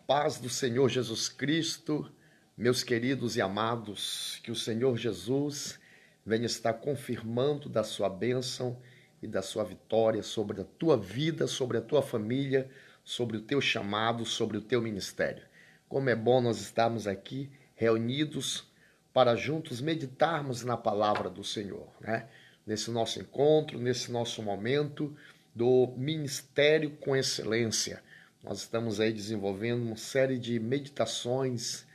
paz do Senhor Jesus Cristo, meus queridos e amados, que o Senhor Jesus venha estar confirmando da sua bênção e da sua vitória sobre a tua vida, sobre a tua família, sobre o teu chamado, sobre o teu ministério. Como é bom nós estarmos aqui reunidos para juntos meditarmos na palavra do Senhor, né? Nesse nosso encontro, nesse nosso momento do Ministério com Excelência. Nós estamos aí desenvolvendo uma série de meditações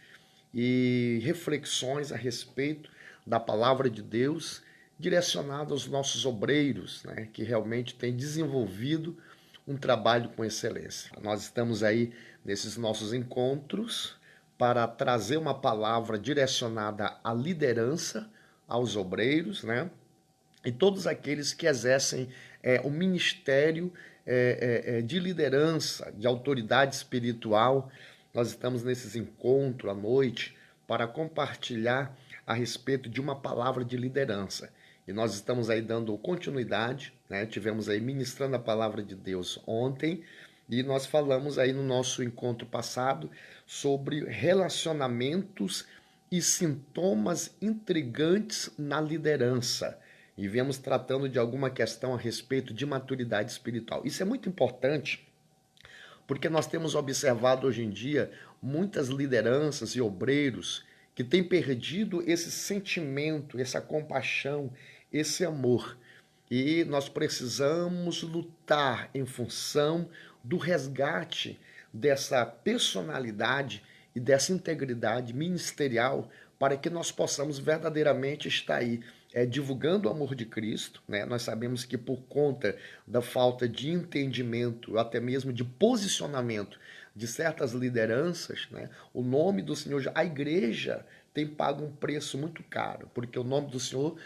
e reflexões a respeito da palavra de Deus direcionada aos nossos obreiros, né, que realmente têm desenvolvido um trabalho com excelência. Nós estamos aí nesses nossos encontros para trazer uma palavra direcionada à liderança, aos obreiros, né, e todos aqueles que exercem o ministério de liderança, de autoridade espiritual. Nós estamos nesses encontros à noite para compartilhar a respeito de uma palavra de liderança. E nós estamos aí dando continuidade, né? Tivemos aí ministrando a palavra de Deus ontem, e nós falamos aí no nosso encontro passado sobre relacionamentos e sintomas intrigantes na liderança. E viemos tratando de alguma questão a respeito de maturidade espiritual. Isso é muito importante, porque nós temos observado hoje em dia muitas lideranças e obreiros que têm perdido esse sentimento, essa compaixão, esse amor. E nós precisamos lutar em função do resgate dessa personalidade e dessa integridade ministerial para que nós possamos verdadeiramente estar aí divulgando o amor de Cristo, né? Nós sabemos que por conta da falta de entendimento, até mesmo de posicionamento de certas lideranças, né? O nome do Senhor, a igreja tem pago um preço muito caro, porque o nome do Senhor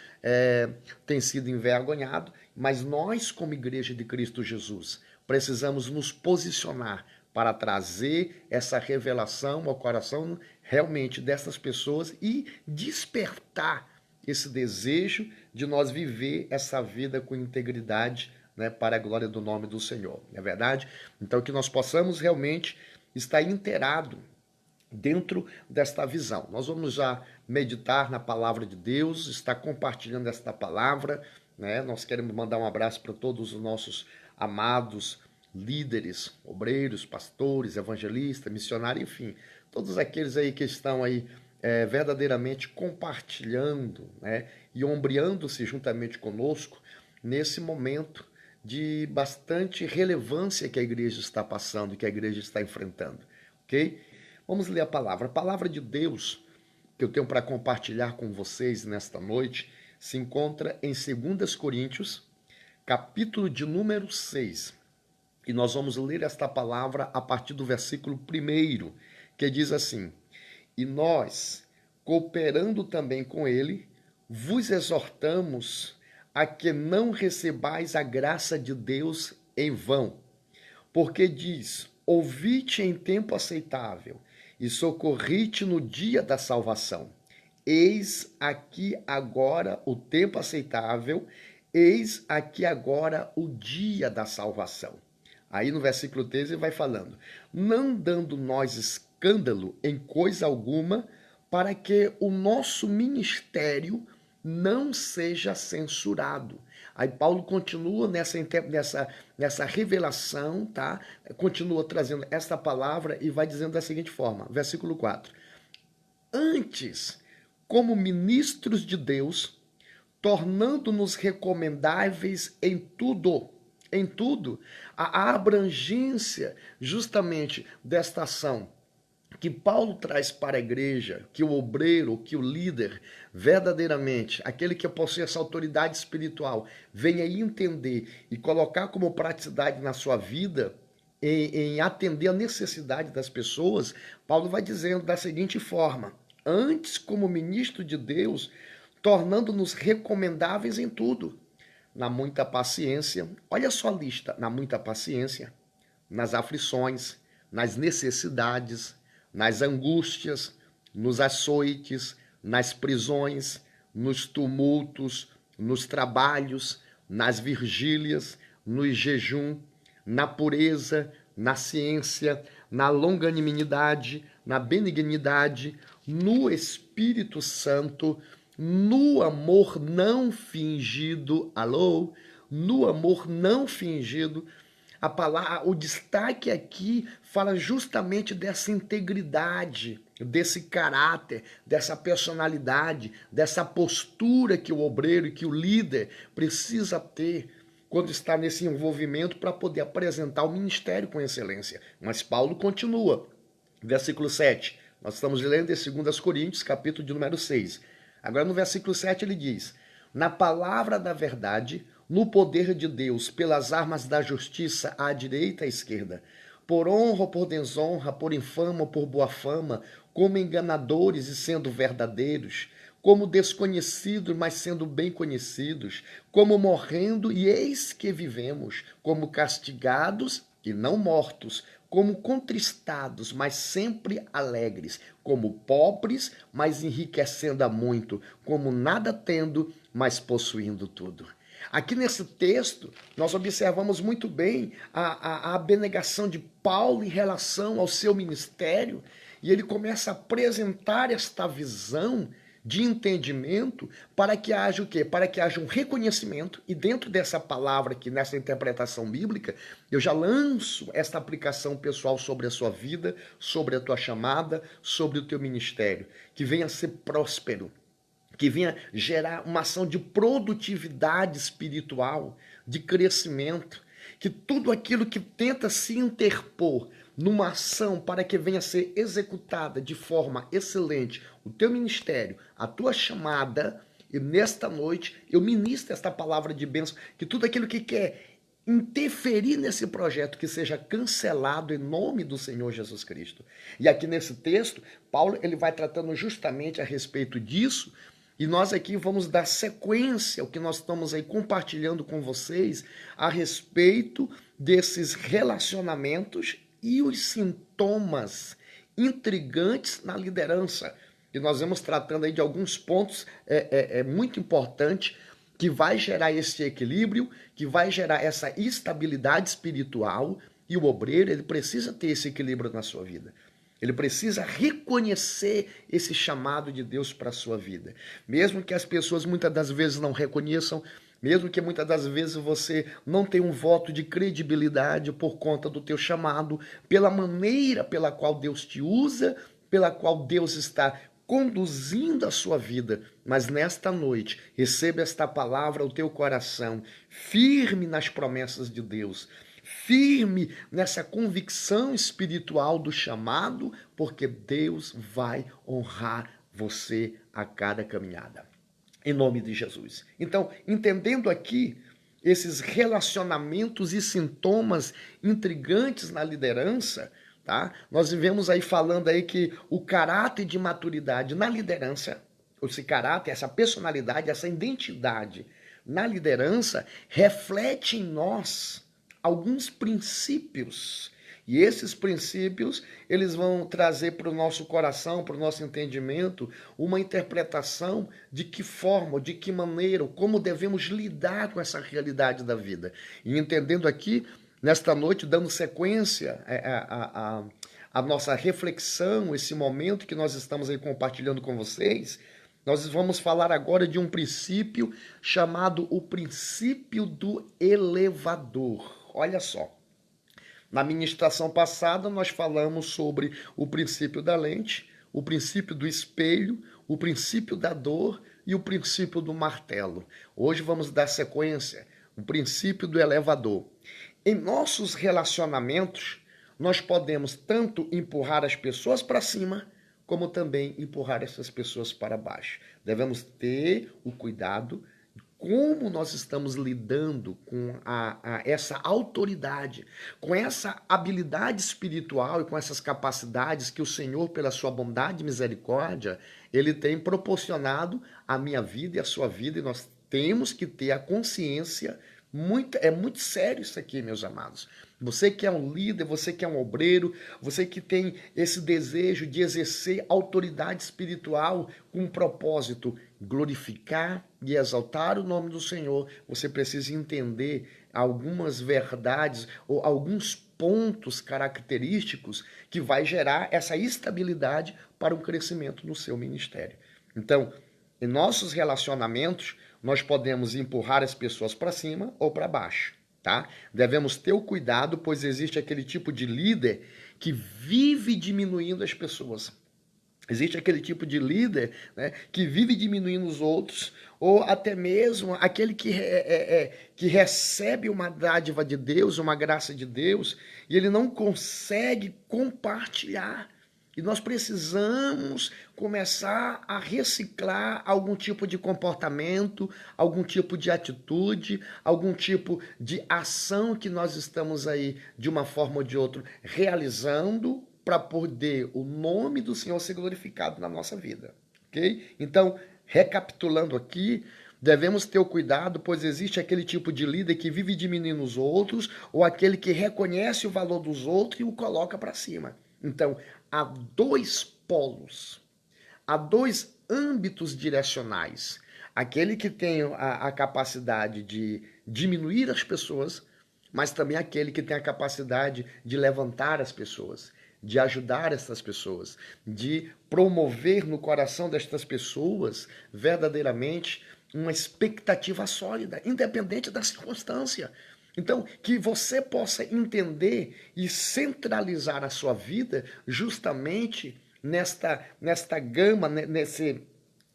tem sido envergonhado, mas nós, como igreja de Cristo Jesus, precisamos nos posicionar para trazer essa revelação ao coração realmente dessas pessoas e despertar esse desejo de nós viver essa vida com integridade, né, para a glória do nome do Senhor. Não é verdade? Então, que nós possamos realmente estar inteirado dentro desta visão. Nós vamos já meditar na palavra de Deus, estar compartilhando esta palavra, né? Nós queremos mandar um abraço para todos os nossos amados líderes, obreiros, pastores, evangelistas, missionários, enfim, todos aqueles aí que estão aí verdadeiramente compartilhando, né, e ombreando-se juntamente conosco nesse momento de bastante relevância que a igreja está passando, que a igreja está enfrentando, ok? Vamos ler a palavra de Deus que eu tenho para compartilhar com vocês nesta noite, se encontra em 2 Coríntios, capítulo de número 6, e nós vamos ler esta palavra a partir do versículo 1, que diz assim: e nós, cooperando também com ele, vos exortamos a que não recebais a graça de Deus em vão. Porque diz: ouvi-te em tempo aceitável e socorri-te no dia da salvação. Eis aqui agora o tempo aceitável, eis aqui agora o dia da salvação. Aí no versículo 13 vai falando: não dando nós escândalo em coisa alguma, para que o nosso ministério não seja censurado. Aí Paulo continua nessa revelação, tá? Continua trazendo esta palavra e vai dizendo da seguinte forma, versículo 4. Antes, como ministros de Deus, tornando-nos recomendáveis em tudo, a abrangência justamente desta ação que Paulo traz para a igreja, que o obreiro, que o líder, verdadeiramente, aquele que possui essa autoridade espiritual, venha entender e colocar como praticidade na sua vida, em atender a necessidade das pessoas, Paulo vai dizendo da seguinte forma: antes, como ministro de Deus, tornando-nos recomendáveis em tudo, na muita paciência, olha só a lista, na muita paciência, nas aflições, nas necessidades, nas angústias, nos açoites, nas prisões, nos tumultos, nos trabalhos, nas vigílias, no jejum, na pureza, na ciência, na longanimidade, na benignidade, no Espírito Santo, no amor não fingido. Alô? No amor não fingido. A palavra, o destaque aqui fala justamente dessa integridade, desse caráter, dessa personalidade, dessa postura que o obreiro e que o líder precisa ter quando está nesse envolvimento para poder apresentar o ministério com excelência. Mas Paulo continua, versículo 7. Nós estamos lendo em 2 Coríntios, capítulo de número 6. Agora no versículo 7 ele diz: na palavra da verdade, no poder de Deus, pelas armas da justiça à direita e à esquerda, por honra ou por desonra, por infama ou por boa fama, como enganadores e sendo verdadeiros, como desconhecidos, mas sendo bem conhecidos, como morrendo e eis que vivemos, como castigados e não mortos, como contristados, mas sempre alegres, como pobres, mas enriquecendo a muito, como nada tendo, mas possuindo tudo. Aqui nesse texto, nós observamos muito bem a abnegação de Paulo em relação ao seu ministério, e ele começa a apresentar esta visão de entendimento para que haja o quê? Para que haja um reconhecimento, e dentro dessa palavra aqui, nessa interpretação bíblica, eu já lanço esta aplicação pessoal sobre a sua vida, sobre a tua chamada, sobre o teu ministério, que venha a ser próspero, que venha gerar uma ação de produtividade espiritual, de crescimento, que tudo aquilo que tenta se interpor numa ação para que venha a ser executada de forma excelente o teu ministério, a tua chamada, e nesta noite eu ministro esta palavra de bênção, que tudo aquilo que quer interferir nesse projeto que seja cancelado em nome do Senhor Jesus Cristo. E aqui nesse texto, Paulo ele vai tratando justamente a respeito disso, e nós aqui vamos dar sequência ao que nós estamos aí compartilhando com vocês a respeito desses relacionamentos e os sintomas intrigantes na liderança. E nós vamos tratando aí de alguns pontos muito importantes que vai gerar esse equilíbrio, que vai gerar essa estabilidade espiritual, e o obreiro ele precisa ter esse equilíbrio na sua vida. Ele precisa reconhecer esse chamado de Deus para a sua vida. Mesmo que as pessoas muitas das vezes não reconheçam, mesmo que muitas das vezes você não tenha um voto de credibilidade por conta do teu chamado, pela maneira pela qual Deus te usa, pela qual Deus está conduzindo a sua vida, mas nesta noite, receba esta palavra ao teu coração, firme nas promessas de Deus, firme nessa convicção espiritual do chamado, porque Deus vai honrar você a cada caminhada. Em nome de Jesus. Então, entendendo aqui esses relacionamentos e sintomas intrigantes na liderança, tá? Nós vivemos aí falando aí que o caráter de maturidade na liderança, esse caráter, essa personalidade, essa identidade na liderança reflete em nós alguns princípios, e esses princípios eles vão trazer para o nosso coração, para o nosso entendimento, uma interpretação de que forma, de que maneira, como devemos lidar com essa realidade da vida. E entendendo aqui, nesta noite, dando sequência à nossa reflexão, esse momento que nós estamos aí compartilhando com vocês, nós vamos falar agora de um princípio chamado o princípio do elevador. Olha só, na ministração passada nós falamos sobre o princípio da lente, o princípio do espelho, o princípio da dor e o princípio do martelo. Hoje vamos dar sequência, o princípio do elevador. Em nossos relacionamentos, nós podemos tanto empurrar as pessoas para cima, como também empurrar essas pessoas para baixo. Devemos ter o cuidado como nós estamos lidando com essa autoridade, com essa habilidade espiritual e com essas capacidades que o Senhor, pela sua bondade e misericórdia, Ele tem proporcionado à minha vida e à sua vida, e nós temos que ter a consciência, é muito sério isso aqui, meus amados. Você que é um líder, você que é um obreiro, você que tem esse desejo de exercer autoridade espiritual com um propósito, glorificar e exaltar o nome do Senhor, você precisa entender algumas verdades ou alguns pontos característicos que vai gerar essa estabilidade para o crescimento no seu ministério. Então, em nossos relacionamentos, nós podemos empurrar as pessoas para cima ou para baixo, tá? Devemos ter o cuidado, pois existe aquele tipo de líder que vive diminuindo as pessoas. Existe aquele tipo de líder, né, que vive diminuindo os outros, ou até mesmo aquele que recebe uma dádiva de Deus, uma graça de Deus, e ele não consegue compartilhar. E nós precisamos começar a reciclar algum tipo de comportamento, algum tipo de atitude, algum tipo de ação que nós estamos aí, de uma forma ou de outra, realizando para poder o nome do Senhor ser glorificado na nossa vida, ok? Então, recapitulando aqui, devemos ter o cuidado, pois existe aquele tipo de líder que vive diminuindo os outros, ou aquele que reconhece o valor dos outros e o coloca para cima. Então, há dois polos, há dois âmbitos direcionais. Aquele que tem a capacidade de diminuir as pessoas, mas também aquele que tem a capacidade de levantar as pessoas, de ajudar essas pessoas, de promover no coração destas pessoas verdadeiramente uma expectativa sólida, independente da circunstância. Então, que você possa entender e centralizar a sua vida justamente nesta gama,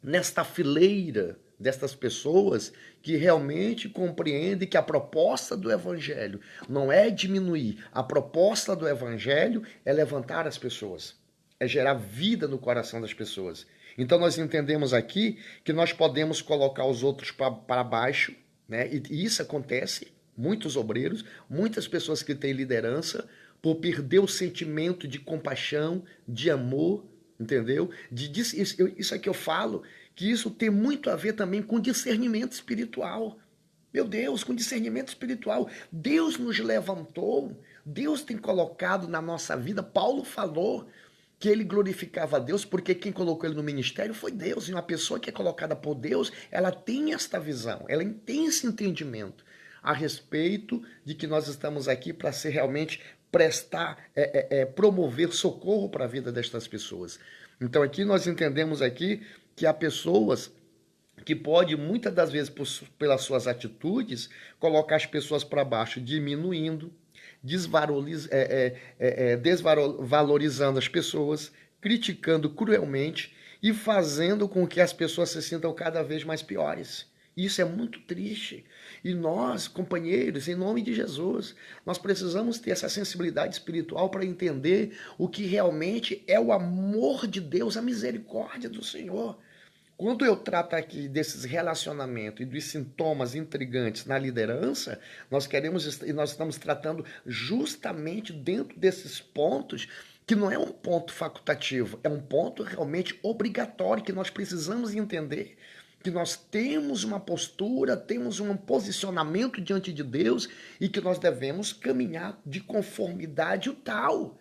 nesta fileira destas pessoas que realmente compreendem que a proposta do evangelho não é diminuir, a proposta do evangelho é levantar as pessoas, é gerar vida no coração das pessoas. Então nós entendemos aqui que nós podemos colocar os outros para baixo, né? E isso acontece, muitos obreiros, muitas pessoas que têm liderança, por perder o sentimento de compaixão, de amor, entendeu? Isso aqui eu falo, que isso tem muito a ver também com discernimento espiritual. Meu Deus, com discernimento espiritual. Deus nos levantou, Deus tem colocado na nossa vida. Paulo falou que ele glorificava a Deus porque quem colocou ele no ministério foi Deus. E uma pessoa que é colocada por Deus, ela tem esta visão, ela tem esse entendimento a respeito de que nós estamos aqui para ser realmente promover socorro para a vida destas pessoas. Então aqui nós entendemos aqui que há pessoas que pode, muitas das vezes, pelas suas atitudes, colocar as pessoas para baixo, diminuindo, desvalorizando as pessoas, criticando cruelmente e fazendo com que as pessoas se sintam cada vez mais piores. Isso é muito triste. E nós, companheiros, em nome de Jesus, nós precisamos ter essa sensibilidade espiritual para entender o que realmente é o amor de Deus, a misericórdia do Senhor. Quando eu trato aqui desses relacionamentos e dos sintomas intrigantes na liderança, nós estamos tratando justamente dentro desses pontos que não é um ponto facultativo, é um ponto realmente obrigatório que nós precisamos entender que nós temos uma postura, temos um posicionamento diante de Deus e que nós devemos caminhar de conformidade tal.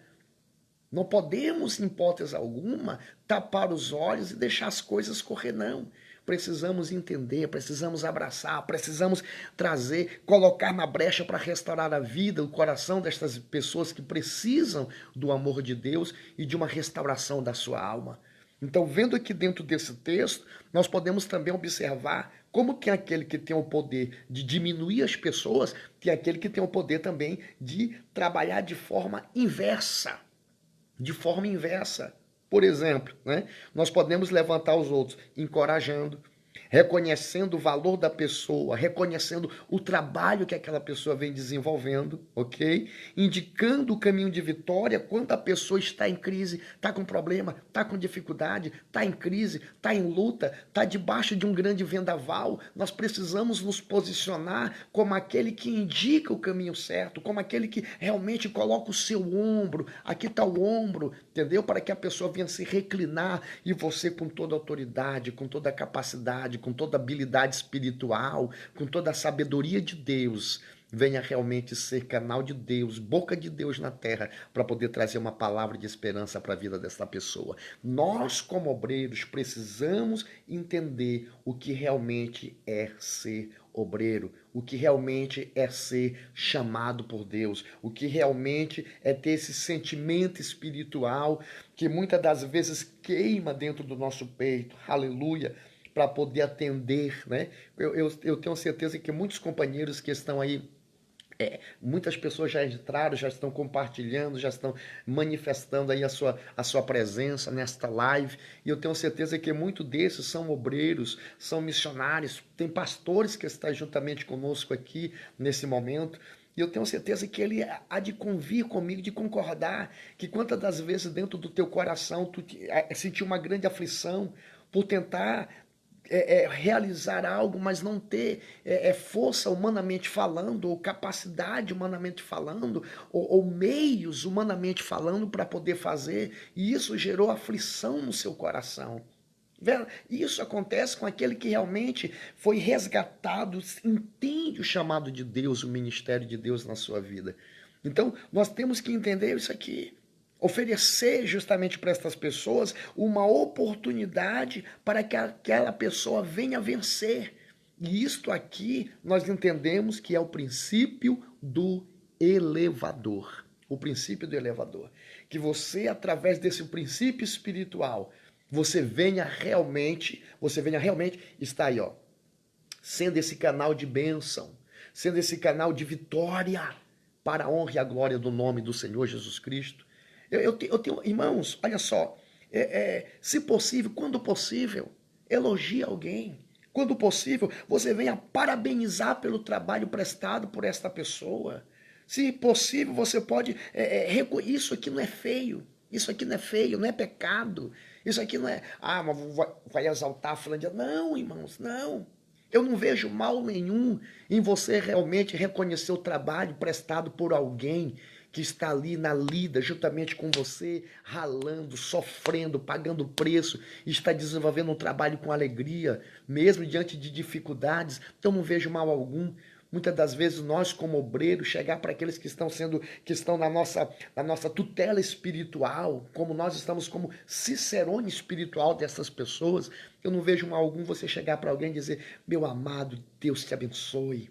Não podemos, em hipótese alguma, tapar os olhos e deixar as coisas correr, não. Precisamos entender, precisamos abraçar, precisamos trazer, colocar na brecha para restaurar a vida, o coração destas pessoas que precisam do amor de Deus e de uma restauração da sua alma. Então, vendo aqui dentro desse texto, nós podemos também observar como que aquele que tem o poder de diminuir as pessoas, tem aquele que tem o poder também de trabalhar de forma inversa. De forma inversa. Por exemplo, né, nós podemos levantar os outros encorajando, reconhecendo o valor da pessoa, reconhecendo o trabalho que aquela pessoa vem desenvolvendo, ok? Indicando o caminho de vitória quando a pessoa está em crise, está com problema, está com dificuldade, está em crise, está em luta, está debaixo de um grande vendaval. Nós precisamos nos posicionar como aquele que indica o caminho certo, como aquele que realmente coloca o seu ombro, aqui está o ombro, entendeu? Para que a pessoa venha se reclinar e você com toda a autoridade, com toda a capacidade, com toda a habilidade espiritual, com toda a sabedoria de Deus, venha realmente ser canal de Deus, boca de Deus na terra, para poder trazer uma palavra de esperança para a vida dessa pessoa. Nós, como obreiros, precisamos entender o que realmente é ser obreiro, o que realmente é ser chamado por Deus, o que realmente é ter esse sentimento espiritual que muitas das vezes queima dentro do nosso peito, aleluia, para poder atender, né? Eu tenho certeza que muitos companheiros que estão aí, muitas pessoas já entraram, já estão compartilhando, já estão manifestando aí a sua presença nesta live. E eu tenho certeza que muitos desses são obreiros, são missionários, tem pastores que estão juntamente conosco aqui nesse momento. E eu tenho certeza que ele há de convir comigo, de concordar, que quantas das vezes dentro do teu coração tu sentiu uma grande aflição por tentar realizar algo, mas não ter força humanamente falando, ou capacidade humanamente falando, ou meios humanamente falando para poder fazer, e isso gerou aflição no seu coração. Isso acontece com aquele que realmente foi resgatado, entende o chamado de Deus, o ministério de Deus na sua vida. Então, nós temos que entender isso aqui. Oferecer justamente para estas pessoas uma oportunidade para que aquela pessoa venha vencer. E isto aqui nós entendemos que é o princípio do elevador. O princípio do elevador. Que você, através desse princípio espiritual, você venha realmente estar aí, ó, sendo esse canal de bênção, sendo esse canal de vitória para a honra e a glória do nome do Senhor Jesus Cristo. Eu tenho, irmãos, olha só, se possível, quando possível, elogie alguém. Quando possível, você venha parabenizar pelo trabalho prestado por esta pessoa. Se possível, você pode... isso aqui não é feio. Isso aqui não é feio, não é pecado. Isso aqui não é... mas vai exaltar fulano de... Não, irmãos, não. Eu não vejo mal nenhum em você realmente reconhecer o trabalho prestado por alguém que está ali na lida, juntamente com você, ralando, sofrendo, pagando preço, está desenvolvendo um trabalho com alegria, mesmo diante de dificuldades. Então não vejo mal algum. Muitas das vezes nós, como obreiros, chegar para aqueles que estão na nossa tutela espiritual, como nós estamos como cicerone espiritual dessas pessoas, eu não vejo mal algum você chegar para alguém e dizer: meu amado, Deus te abençoe.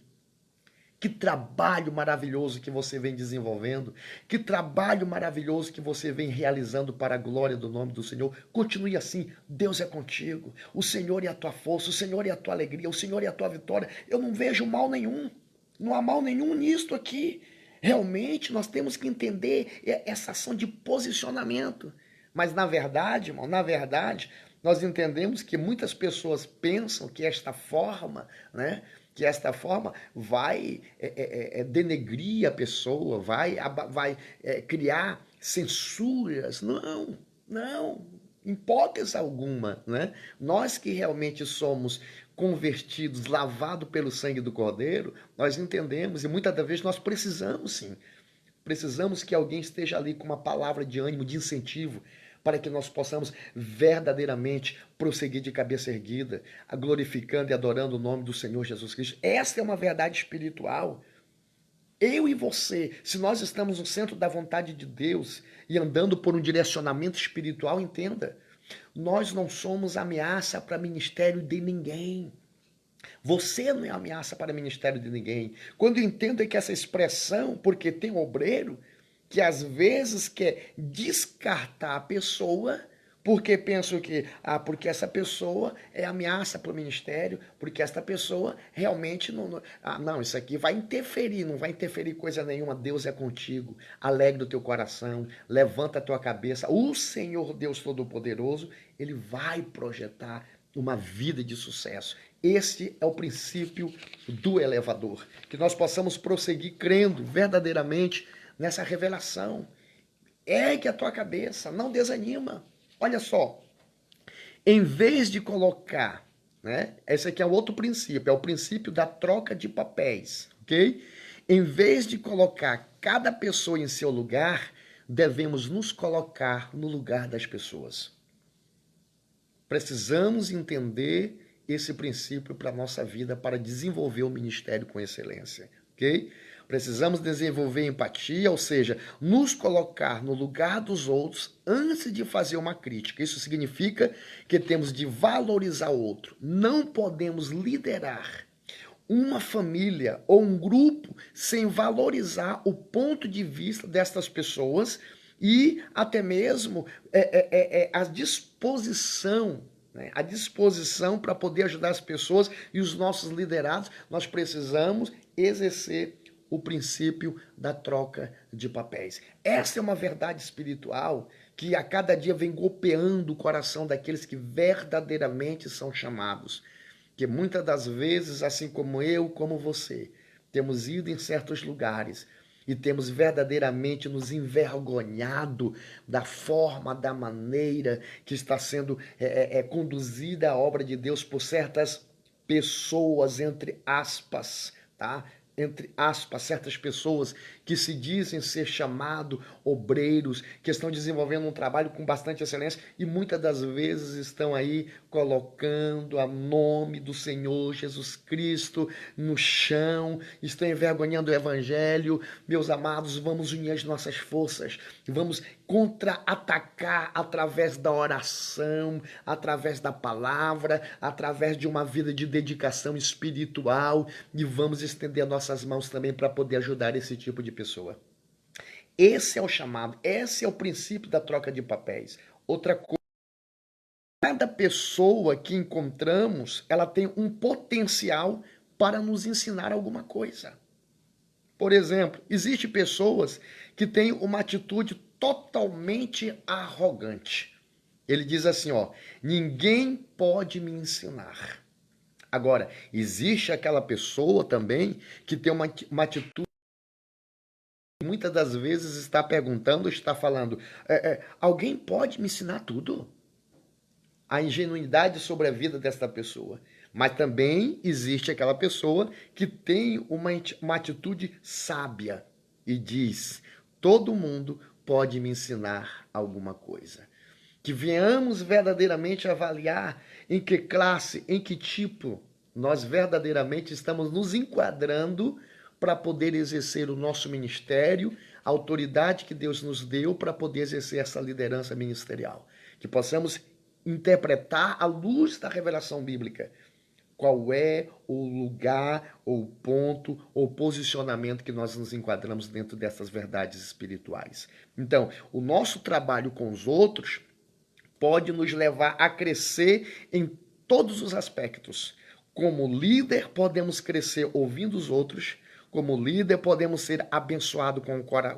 Que trabalho maravilhoso que você vem desenvolvendo. Que trabalho maravilhoso que você vem realizando para a glória do nome do Senhor. Continue assim. Deus é contigo. O Senhor é a tua força. O Senhor é a tua alegria. O Senhor é a tua vitória. Eu não vejo mal nenhum. Não há mal nenhum nisto aqui. Realmente nós temos que entender essa ação de posicionamento. Mas na verdade, irmão, nós entendemos que muitas pessoas pensam que esta forma, né? Que esta forma vai denegrir a pessoa, vai criar censuras. Não, não, em hipótese alguma, né? Nós que realmente somos convertidos, lavados pelo sangue do Cordeiro, nós entendemos e muitas das vezes nós precisamos sim. Precisamos que alguém esteja ali com uma palavra de ânimo, de incentivo, para que nós possamos verdadeiramente prosseguir de cabeça erguida, glorificando e adorando o nome do Senhor Jesus Cristo. Essa é uma verdade espiritual. Eu e você, se nós estamos no centro da vontade de Deus e andando por um direcionamento espiritual, entenda, nós não somos ameaça para ministério de ninguém. Você não é ameaça para o ministério de ninguém. Quando entendo que essa expressão, porque tem obreiro, que às vezes quer descartar a pessoa, porque penso que, porque essa pessoa é ameaça para o ministério, porque essa pessoa realmente não, isso aqui vai interferir, não vai interferir coisa nenhuma, Deus é contigo, alegre o teu coração, levanta a tua cabeça, o Senhor Deus Todo-Poderoso, Ele vai projetar uma vida de sucesso. Esse é o princípio do elevador, que nós possamos prosseguir crendo verdadeiramente nessa revelação. Ergue a tua cabeça, não desanima. Olha só, em vez de colocar, né? Esse aqui é outro princípio, é o princípio da troca de papéis, ok? Em vez de colocar cada pessoa em seu lugar, devemos nos colocar no lugar das pessoas. Precisamos entender esse princípio para a nossa vida, para desenvolver o ministério com excelência, ok? Precisamos desenvolver empatia, ou seja, nos colocar no lugar dos outros antes de fazer uma crítica. Isso significa que temos de valorizar o outro. Não podemos liderar uma família ou um grupo sem valorizar o ponto de vista destas pessoas e até mesmo a disposição, né? A disposição para poder ajudar as pessoas e os nossos liderados. Nós precisamos exercer o princípio da troca de papéis. Essa é uma verdade espiritual que a cada dia vem golpeando o coração daqueles que verdadeiramente são chamados. Que muitas das vezes, assim como eu, como você, temos ido em certos lugares e temos verdadeiramente nos envergonhado da forma, da maneira que está sendo conduzida a obra de Deus por certas pessoas, entre aspas, tá? Entre aspas, certas pessoas que se dizem ser chamados obreiros, que estão desenvolvendo um trabalho com bastante excelência e muitas das vezes estão aí colocando o nome do Senhor Jesus Cristo no chão, estão envergonhando o Evangelho. Meus amados, vamos unir as nossas forças, vamos contra-atacar através da oração, através da palavra, através de uma vida de dedicação espiritual e vamos estender nossas mãos também para poder ajudar esse tipo de pessoa. Esse é o chamado, esse é o princípio da troca de papéis. Outra coisa, cada pessoa que encontramos, ela tem um potencial para nos ensinar alguma coisa. Por exemplo, existem pessoas que têm uma atitude totalmente arrogante. Ele diz assim, ó, ninguém pode me ensinar. Agora, existe aquela pessoa também que tem uma atitude, muitas das vezes está perguntando, está falando, alguém pode me ensinar tudo? A ingenuidade sobre a vida desta pessoa. Mas também existe aquela pessoa que tem uma atitude sábia e diz, todo mundo pode me ensinar alguma coisa. Que venhamos verdadeiramente avaliar em que classe, em que tipo nós verdadeiramente estamos nos enquadrando para poder exercer o nosso ministério, a autoridade que Deus nos deu para poder exercer essa liderança ministerial. Que possamos interpretar à luz da revelação bíblica qual é o lugar, ou o ponto, ou posicionamento que nós nos enquadramos dentro dessas verdades espirituais. Então, o nosso trabalho com os outros pode nos levar a crescer em todos os aspectos. Como líder, podemos crescer ouvindo os outros. Como líder, podemos ser abençoados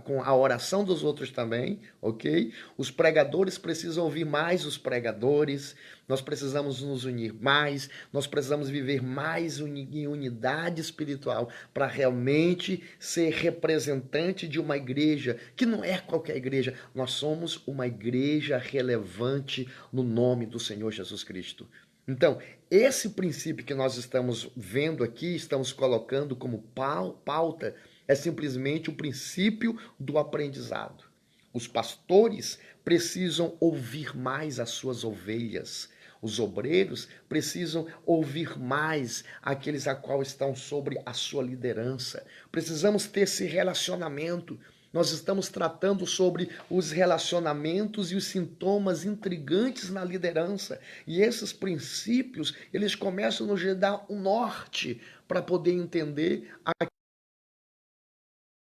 com a oração dos outros também, ok? Os pregadores precisam ouvir mais os pregadores. Nós precisamos nos unir mais. Nós precisamos viver mais em unidade espiritual para realmente ser representante de uma igreja que não é qualquer igreja. Nós somos uma igreja relevante no nome do Senhor Jesus Cristo. Então, esse princípio que nós estamos vendo aqui, estamos colocando como pauta, é simplesmente o princípio do aprendizado. Os pastores precisam ouvir mais as suas ovelhas. Os obreiros precisam ouvir mais aqueles a qual estão sobre a sua liderança. Precisamos ter esse relacionamento. Nós estamos tratando sobre os relacionamentos e os sintomas intrigantes na liderança. E esses princípios, eles começam a nos dar um norte para poder entender a que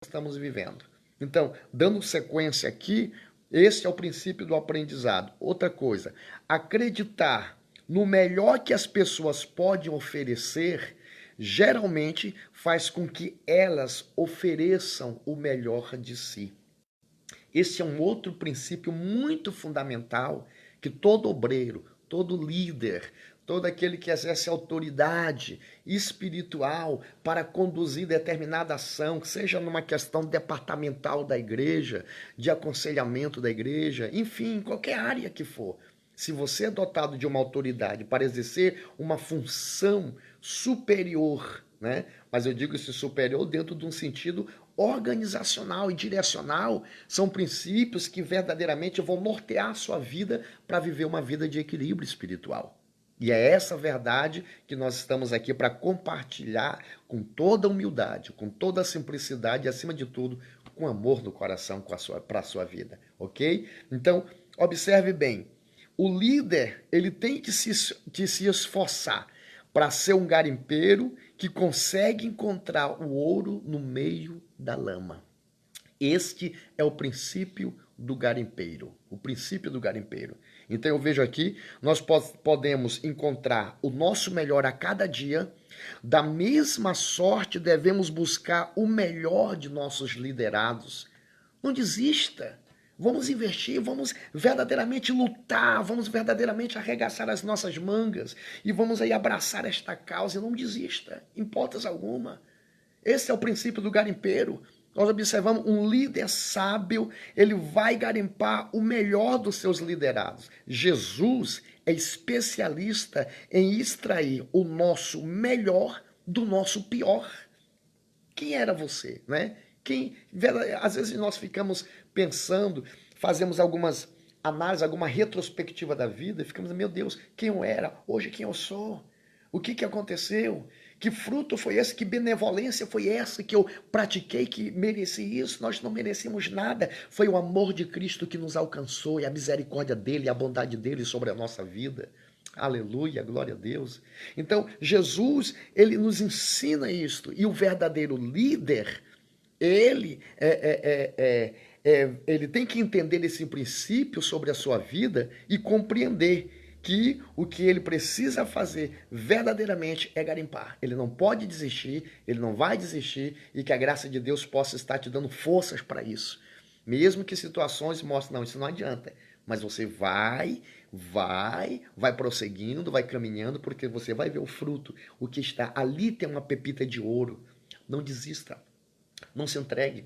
estamos vivendo. Então, dando sequência aqui, esse é o princípio do aprendizado. Outra coisa, acreditar no melhor que as pessoas podem oferecer geralmente faz com que elas ofereçam o melhor de si. Esse é um outro princípio muito fundamental que todo obreiro, todo líder, todo aquele que exerce autoridade espiritual para conduzir determinada ação, seja numa questão departamental da igreja, de aconselhamento da igreja, enfim, qualquer área que for. Se você é dotado de uma autoridade para exercer uma função superior, né? Mas eu digo esse superior dentro de um sentido organizacional e direcional, são princípios que verdadeiramente vão nortear a sua vida para viver uma vida de equilíbrio espiritual. E é essa verdade que nós estamos aqui para compartilhar com toda humildade, com toda simplicidade e, acima de tudo, com amor no coração para a sua vida, ok? Então, observe bem, o líder ele tem que se esforçar para ser um garimpeiro que consegue encontrar o ouro no meio da lama. Este é o princípio do garimpeiro. O princípio do garimpeiro. Então eu vejo aqui, nós podemos encontrar o nosso melhor a cada dia. Da mesma sorte, devemos buscar o melhor de nossos liderados. Não desista. Vamos investir, vamos verdadeiramente lutar, vamos verdadeiramente arregaçar as nossas mangas e vamos aí abraçar esta causa e não desista, em hipótese alguma. Esse é o princípio do garimpeiro. Nós observamos um líder sábio, ele vai garimpar o melhor dos seus liderados. Jesus é especialista em extrair o nosso melhor do nosso pior. Quem era você, né? Às vezes nós ficamos pensando, fazemos algumas análises, alguma retrospectiva da vida e ficamos, meu Deus, quem eu era, hoje quem eu sou, o que aconteceu, que fruto foi esse, que benevolência foi essa que eu pratiquei, que mereci isso, nós não merecemos nada, foi o amor de Cristo que nos alcançou e a misericórdia dele, a bondade dele sobre a nossa vida. Aleluia, glória a Deus. Então, Jesus, ele nos ensina isto. E o verdadeiro líder, ele tem que entender esse princípio sobre a sua vida e compreender que o que ele precisa fazer verdadeiramente é garimpar. Ele não pode desistir, ele não vai desistir e que a graça de Deus possa estar te dando forças para isso. Mesmo que situações mostrem, não, isso não adianta. Mas você vai prosseguindo, vai caminhando, porque você vai ver o fruto. O que está ali tem uma pepita de ouro. Não desista, não se entregue.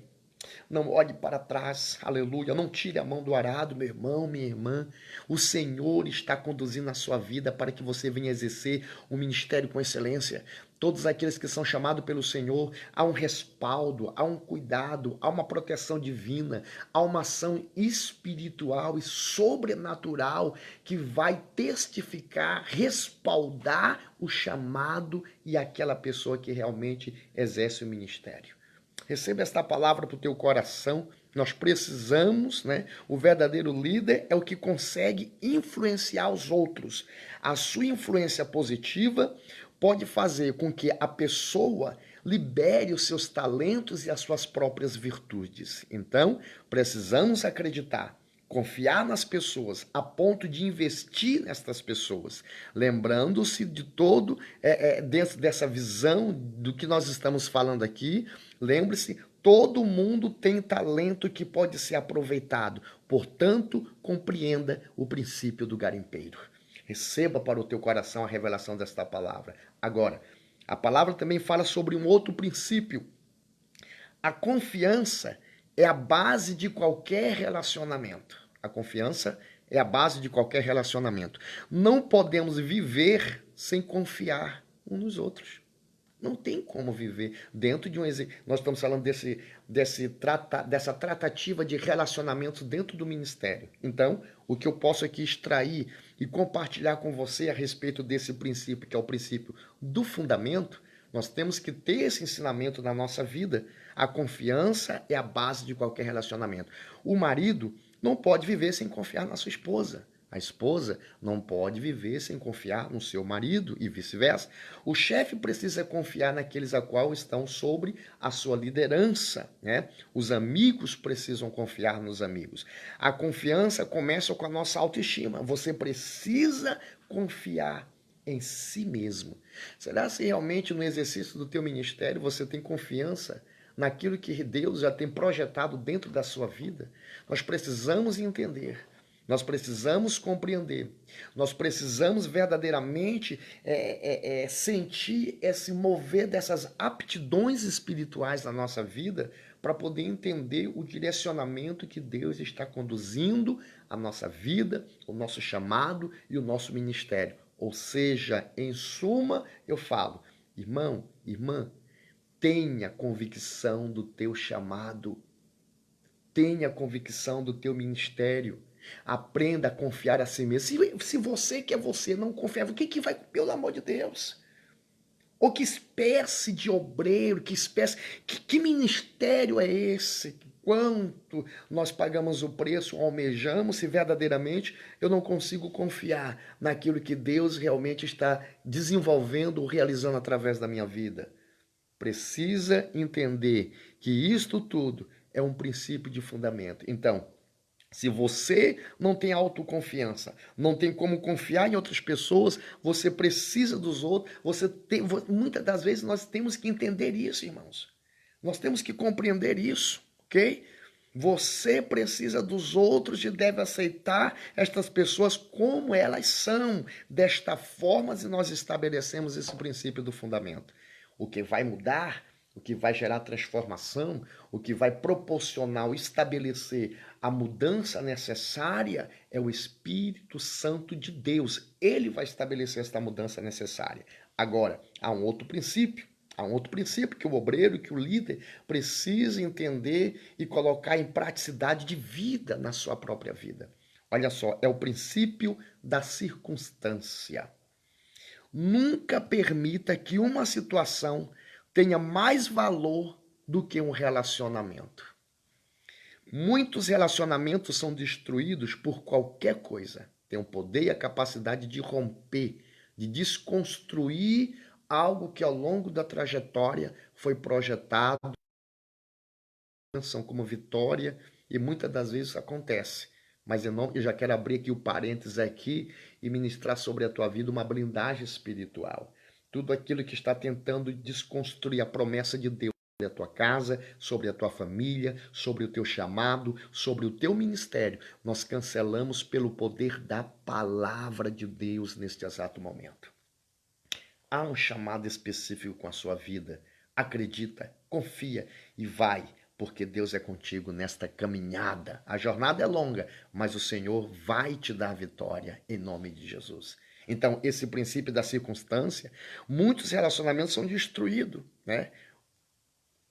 Não olhe para trás, aleluia, não tire a mão do arado, meu irmão, minha irmã. O Senhor está conduzindo a sua vida para que você venha exercer um ministério com excelência. Todos aqueles que são chamados pelo Senhor, há um respaldo, há um cuidado, há uma proteção divina, há uma ação espiritual e sobrenatural que vai testificar, respaldar o chamado e aquela pessoa que realmente exerce o ministério. Receba esta palavra para o teu coração. Nós precisamos, né? O verdadeiro líder é o que consegue influenciar os outros. A sua influência positiva pode fazer com que a pessoa libere os seus talentos e as suas próprias virtudes. Então, precisamos acreditar, confiar nas pessoas a ponto de investir nestas pessoas, lembrando-se de todo, dentro dessa visão do que nós estamos falando aqui, lembre-se, todo mundo tem talento que pode ser aproveitado, portanto, compreenda o princípio do garimpeiro. Receba para o teu coração a revelação desta palavra. Agora, a palavra também fala sobre um outro princípio. A confiança é a base de qualquer relacionamento. A confiança é a base de qualquer relacionamento. Não podemos viver sem confiar uns nos outros. Não tem como viver dentro de um... Nós estamos falando dessa tratativa de relacionamento dentro do ministério. Então, o que eu posso aqui extrair e compartilhar com você a respeito desse princípio, que é o princípio do fundamento, nós temos que ter esse ensinamento na nossa vida. A confiança é a base de qualquer relacionamento. O marido não pode viver sem confiar na sua esposa. A esposa não pode viver sem confiar no seu marido e vice-versa. O chefe precisa confiar naqueles a qual estão sobre a sua liderança, né? Os amigos precisam confiar nos amigos. A confiança começa com a nossa autoestima. Você precisa confiar em si mesmo. Será se realmente no exercício do teu ministério você tem confiança naquilo que Deus já tem projetado dentro da sua vida? Nós precisamos entender. Nós precisamos compreender, nós precisamos verdadeiramente sentir esse mover dessas aptidões espirituais na nossa vida para poder entender o direcionamento que Deus está conduzindo a nossa vida, o nosso chamado e o nosso ministério. Ou seja, em suma, eu falo, irmão, irmã, tenha convicção do teu chamado, tenha convicção do teu ministério. Aprenda a confiar a si mesmo. Se você que é você não confiar, o que vai, pelo amor de Deus? Ou que espécie de obreiro, que ministério é esse? quanto nós pagamos o preço, almejamos, se verdadeiramente eu não consigo confiar naquilo que Deus realmente está desenvolvendo ou realizando através da minha vida. Precisa entender que isto tudo é um princípio de fundamento. Então, se você não tem autoconfiança, não tem como confiar em outras pessoas, você precisa dos outros, muitas das vezes nós temos que entender isso, irmãos. Nós temos que compreender isso, ok? Você precisa dos outros e deve aceitar estas pessoas como elas são. Desta forma, nós estabelecemos esse princípio do fundamento. O que vai mudar, o que vai gerar transformação, o que vai proporcionar ou estabelecer a mudança necessária é o Espírito Santo de Deus. Ele vai estabelecer esta mudança necessária. Agora, há um outro princípio. Há um outro princípio que o obreiro, que o líder precisa entender e colocar em praticidade de vida na sua própria vida. Olha só, é o princípio da circunstância. Nunca permita que uma situação tenha mais valor do que um relacionamento. Muitos relacionamentos são destruídos por qualquer coisa. Tem o poder e a capacidade de romper, de desconstruir algo que ao longo da trajetória foi projetado como vitória e muitas das vezes acontece. Mas eu já quero abrir aqui o parênteses aqui e ministrar sobre a tua vida uma blindagem espiritual. Tudo aquilo que está tentando desconstruir a promessa de Deus sobre a tua casa, sobre a tua família, sobre o teu chamado, sobre o teu ministério, nós cancelamos pelo poder da palavra de Deus neste exato momento. Há um chamado específico com a sua vida. Acredita, confia e vai, porque Deus é contigo nesta caminhada. A jornada é longa, mas o Senhor vai te dar vitória em nome de Jesus. Então, esse princípio da circunstância, muitos relacionamentos são destruídos, né?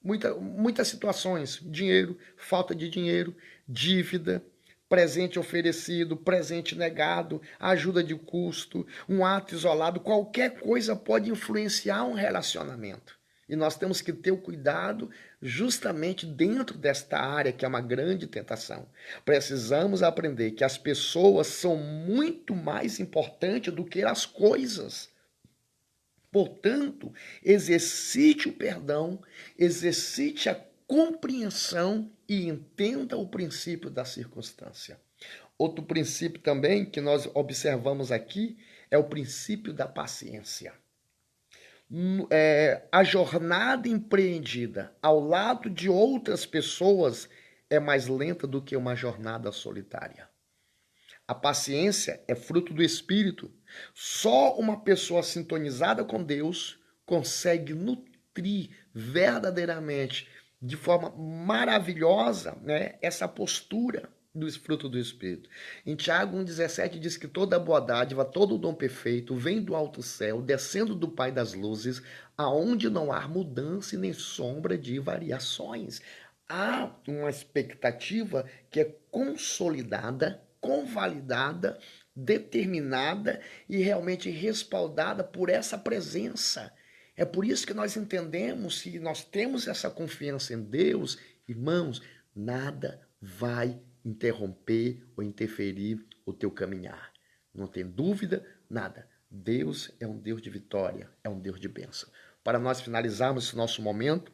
Muitas situações, dinheiro, falta de dinheiro, dívida, presente oferecido, presente negado, ajuda de custo, um ato isolado, qualquer coisa pode influenciar um relacionamento. E nós temos que ter o cuidado justamente dentro desta área, que é uma grande tentação. Precisamos aprender que as pessoas são muito mais importantes do que as coisas. Portanto, exercite o perdão, exercite a compreensão e entenda o princípio da circunstância. Outro princípio também que nós observamos aqui é o princípio da paciência. A jornada empreendida ao lado de outras pessoas é mais lenta do que uma jornada solitária. A paciência é fruto do Espírito. Só uma pessoa sintonizada com Deus consegue nutrir verdadeiramente, de forma maravilhosa, né, essa postura do fruto do Espírito. Em Tiago 1,17 diz que toda boa dádiva, todo dom perfeito vem do alto céu, descendo do Pai das luzes, aonde não há mudança e nem sombra de variações. Há uma expectativa que é consolidada, convalidada, determinada e realmente respaldada por essa presença. É por isso que nós entendemos, se nós temos essa confiança em Deus, irmãos, nada vai interromper ou interferir o teu caminhar. Não tem dúvida, nada. Deus é um Deus de vitória, é um Deus de bênção. Para nós finalizarmos esse nosso momento,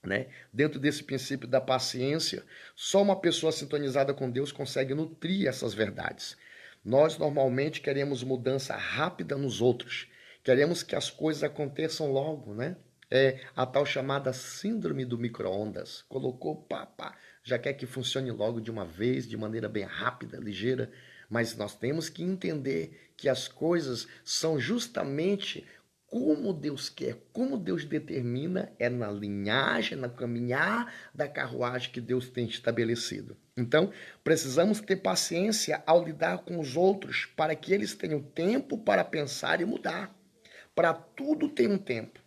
né? Dentro desse princípio da paciência, só uma pessoa sintonizada com Deus consegue nutrir essas verdades. Nós normalmente queremos mudança rápida nos outros, queremos que as coisas aconteçam logo, né? É a tal chamada síndrome do micro-ondas. Colocou, pá, já quer que funcione logo de uma vez, de maneira bem rápida, ligeira, mas nós temos que entender que as coisas são justamente como Deus quer, como Deus determina, é na linhagem, na caminhar da carruagem que Deus tem estabelecido. Então, precisamos ter paciência ao lidar com os outros para que eles tenham tempo para pensar e mudar. Para tudo tem um tempo.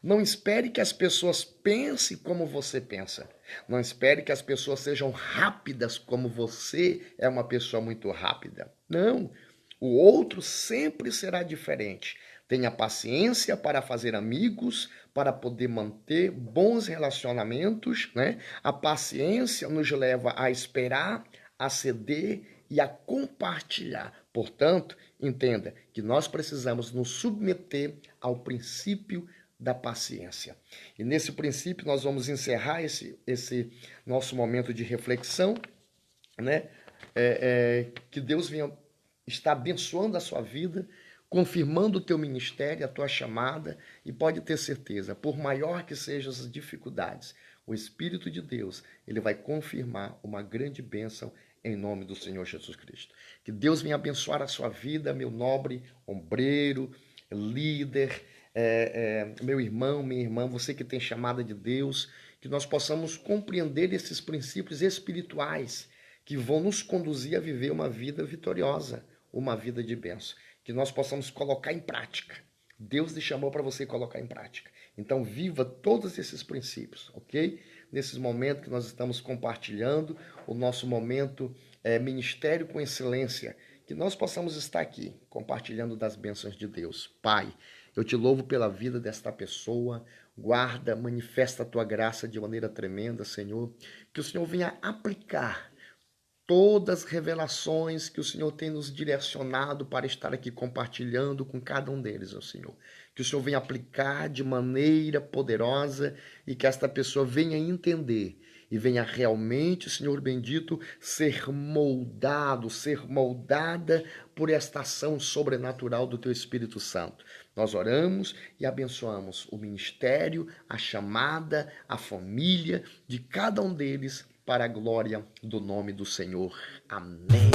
Não espere que as pessoas pensem como você pensa. Não espere que as pessoas sejam rápidas como você é uma pessoa muito rápida. Não, o outro sempre será diferente. Tenha paciência para fazer amigos, para poder manter bons relacionamentos, né? A paciência nos leva a esperar, a ceder e a compartilhar. Portanto, entenda que nós precisamos nos submeter ao princípio da paciência. E nesse princípio nós vamos encerrar esse nosso momento de reflexão, né? Que Deus venha estar abençoando a sua vida, confirmando o teu ministério, a tua chamada, e pode ter certeza, por maior que sejam as dificuldades, o Espírito de Deus, ele vai confirmar uma grande bênção em nome do Senhor Jesus Cristo. Que Deus venha abençoar a sua vida, meu nobre ombreiro, líder, meu irmão, minha irmã, você que tem chamada de Deus, que nós possamos compreender esses princípios espirituais que vão nos conduzir a viver uma vida vitoriosa, uma vida de bênção. Que nós possamos colocar em prática. Deus te chamou para você colocar em prática. Então, viva todos esses princípios, ok? Nesses momentos que nós estamos compartilhando, o nosso momento Ministério com Excelência, que nós possamos estar aqui, compartilhando das bênçãos de Deus. Pai, eu te louvo pela vida desta pessoa, guarda, manifesta a tua graça de maneira tremenda, Senhor, que o Senhor venha aplicar todas as revelações que o Senhor tem nos direcionado para estar aqui compartilhando com cada um deles, ó Senhor. Que o Senhor venha aplicar de maneira poderosa e que esta pessoa venha entender e venha realmente, Senhor bendito, ser moldado, ser moldada por esta ação sobrenatural do Teu Espírito Santo. Nós oramos e abençoamos o ministério, a chamada, a família de cada um deles, para a glória do nome do Senhor. Amém.